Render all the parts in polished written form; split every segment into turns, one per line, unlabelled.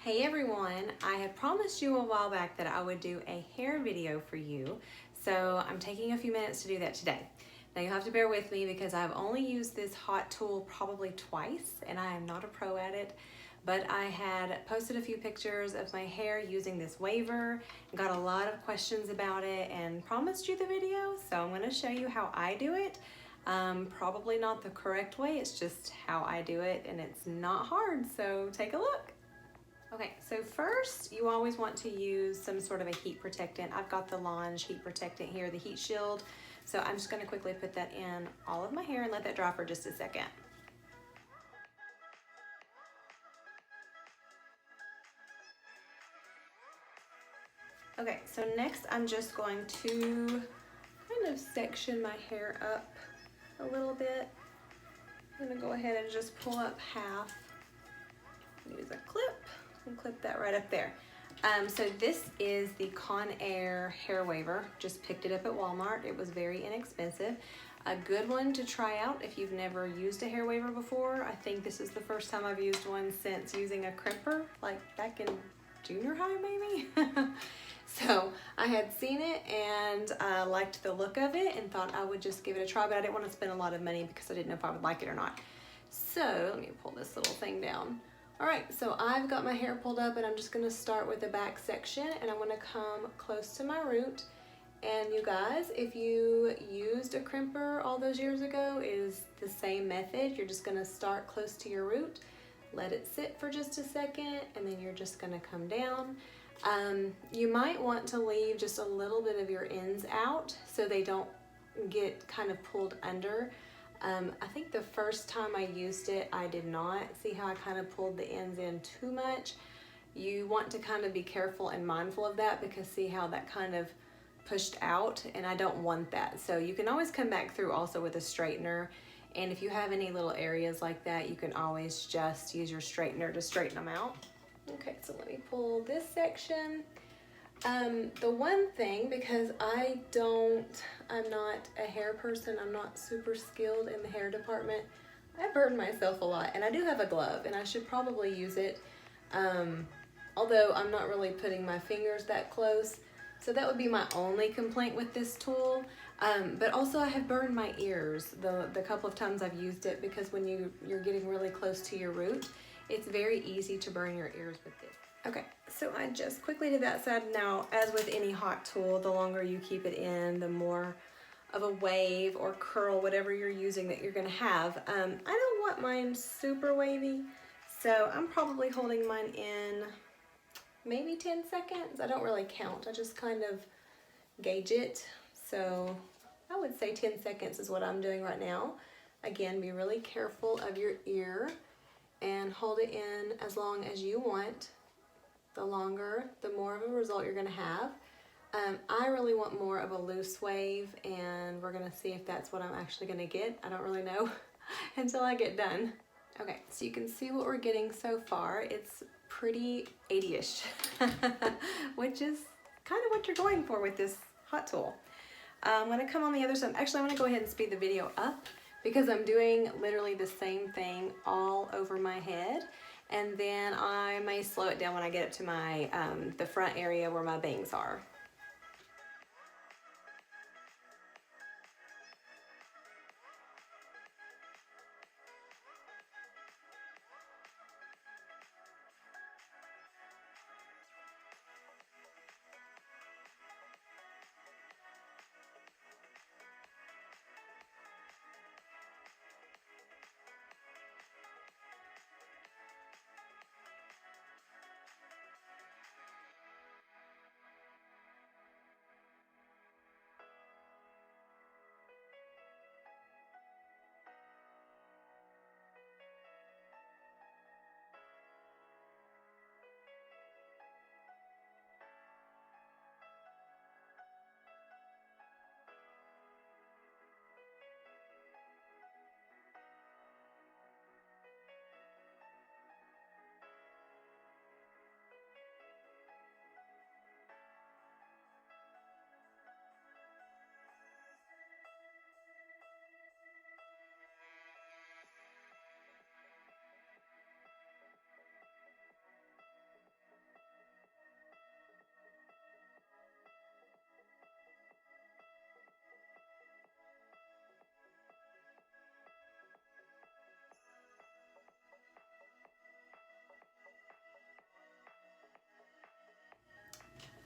Hey everyone, I had promised you a while back that I would do a hair video for you, so I'm taking a few minutes to do that today. Now you'll have to bear with me because I've only used this hot tool probably twice and I am not a pro at it, but I had posted a few pictures of my hair using this waver, got a lot of questions about it and promised you the video, so I'm going to show you how I do it. Probably not the correct way, it's just how I do it and it's not hard, so take a look. Okay, so first you always want to use some sort of a heat protectant. I've got the Lange heat protectant here, the heat shield. So I'm just gonna quickly put that in all of my hair and let that dry for just a second. Okay, so next I'm just going to kind of section my hair up a little bit. I'm gonna go ahead and just pull up half. Use a clip and clip that right up there. So this is the Conair hair waver. Just picked it up at Walmart. It was very inexpensive. A good one to try out if you've never used a hair waver before. I think this is the first time I've used one since using a crimper, like back in junior high maybe. So I had seen it and liked the look of it and thought I would just give it a try, but I didn't want to spend a lot of money because I didn't know if I would like it or not. So let me pull this little thing down. All right, so I've got my hair pulled up and I'm just gonna start with the back section and I'm gonna come close to my root. And you guys, if you used a crimper all those years ago, it is the same method. You're just gonna start close to your root, let it sit for just a second, and then you're just gonna come down. You might want to leave just a little bit of your ends out so they don't get kind of pulled under. I think the first time I used it, I did not. See how I kind of pulled the ends in too much? You want to kind of be careful and mindful of that because see how that kind of pushed out, and I don't want that. So you can always come back through also with a straightener, and if you have any little areas like that, you can always just use your straightener to straighten them out. Okay, so let me pull this section. The one thing, because I'm not a hair person, I'm not super skilled in the hair department, I burn myself a lot, and I do have a glove and I should probably use it, although I'm not really putting my fingers that close, so that would be my only complaint with this tool. But also I have burned my ears the couple of times I've used it, because when you're getting really close to your root, it's very easy to burn your ears with this. Okay, so I just quickly did that side. Now, as with any hot tool, the longer you keep it in, the more of a wave or curl, whatever you're using that you're gonna have. I don't want mine super wavy, so I'm probably holding mine in maybe 10 seconds. I don't really count, I just kind of gauge it. So I would say 10 seconds is what I'm doing right now. Again, be really careful of your ear and hold it in as long as you want. The longer, the more of a result you're gonna have. I really want more of a loose wave, and we're gonna see if that's what I'm actually gonna get. I don't really know until I get done. Okay, so you can see what we're getting so far. It's pretty 80-ish, which is kind of what you're going for with this hot tool. I'm gonna come on the other side. Actually, I'm gonna go ahead and speed the video up because I'm doing literally the same thing all over my head. And then I may slow it down when I get up to my the front area where my bangs are.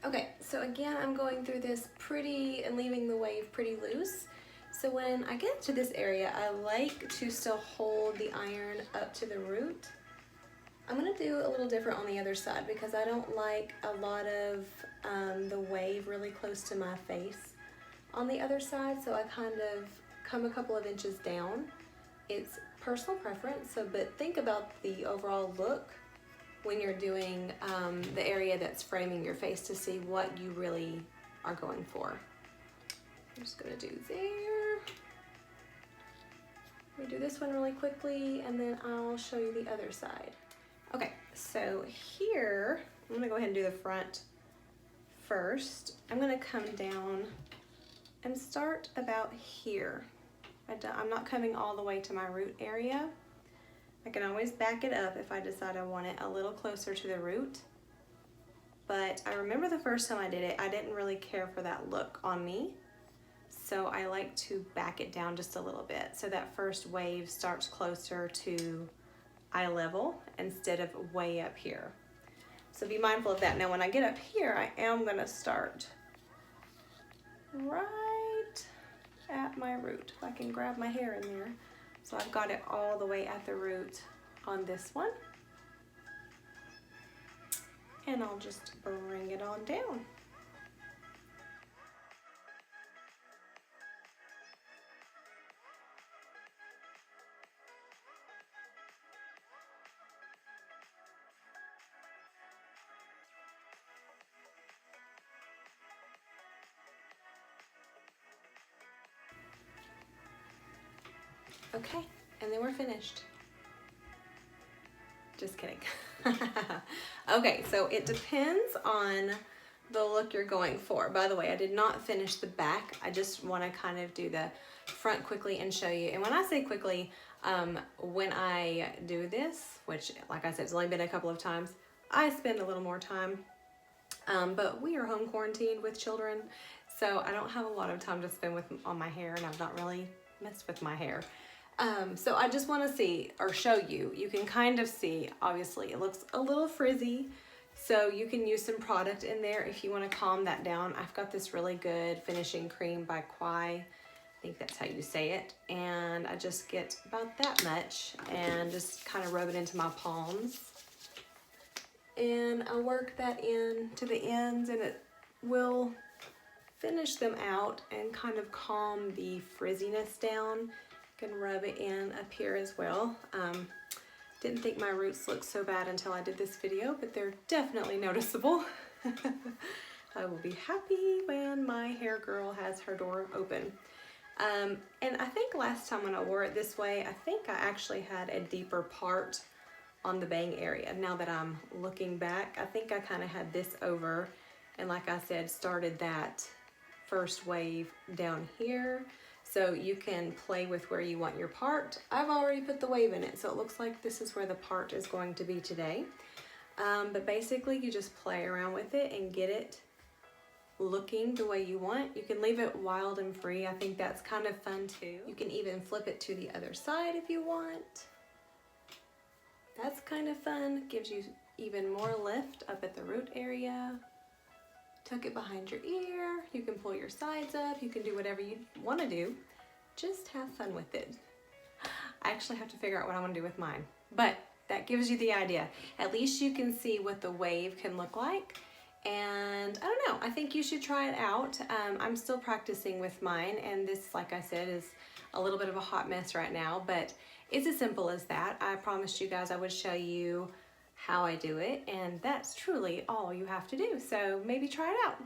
Okay, so again, I'm going through this pretty and leaving the wave pretty loose. So when I get to this area, I like to still hold the iron up to the root. I'm gonna do a little different on the other side because I don't like a lot of the wave really close to my face on the other side, so I kind of come a couple of inches down. It's personal preference, but think about the overall look when you're doing the area that's framing your face to see what you really are going for. I'm just gonna do there. We do this one really quickly and then I'll show you the other side. Okay, so here, I'm gonna go ahead and do the front first. I'm gonna come down and start about here. I'm not coming all the way to my root area. I can always back it up if I decide I want it a little closer to the root. But I remember the first time I did it, I didn't really care for that look on me. So I like to back it down just a little bit so that first wave starts closer to eye level instead of way up here. So be mindful of that. Now when I get up here, I am gonna start right at my root. If I can grab my hair in there. So I've got it all the way at the root on this one. And I'll just bring it on down. Okay, and then we're finished. Just kidding. Okay, so it depends on the look you're going for. By the way, I did not finish the back. I just want to kind of do the front quickly and show you. And when I say quickly, when I do this, which like I said, it's only been a couple of times, I spend a little more time. But we are home quarantined with children, so I don't have a lot of time to spend on my hair, and I've not really messed with my hair. So I just want to see or show you, you can kind of see, obviously it looks a little frizzy, so you can use some product in there if you want to calm that down. I've got this really good finishing cream by Quai, I think that's how you say it, and I just get about that much and just kind of rub it into my palms, and I work that in to the ends, and it will finish them out and kind of calm the frizziness down. Can rub it in up here as well. Didn't think my roots looked so bad until I did this video, but they're definitely noticeable. I will be happy when my hair girl has her door open. And I think last time when I wore it this way, I think I actually had a deeper part on the bang area. Now that I'm looking back, I think I kind of had this over, and like I said, started that first wave down here. So you can play with where you want your part. I've already put the wave in it, so it looks like this is where the part is going to be today. But basically you just play around with it and get it looking the way you want. You can leave it wild and free. I think that's kind of fun too. You can even flip it to the other side if you want. That's kind of fun. Gives you even more lift up at the root area. Tuck it behind your ear. You can pull your sides up. You can do whatever you want to do. Just have fun with it. I actually have to figure out what I want to do with mine, but that gives you the idea. At least you can see what the wave can look like. And I don't know, I think you should try it out. I'm still practicing with mine, and this, like I said, is a little bit of a hot mess right now, but it's as simple as that. I promised you guys I would show you how I do it, and that's truly all you have to do. So maybe try it out.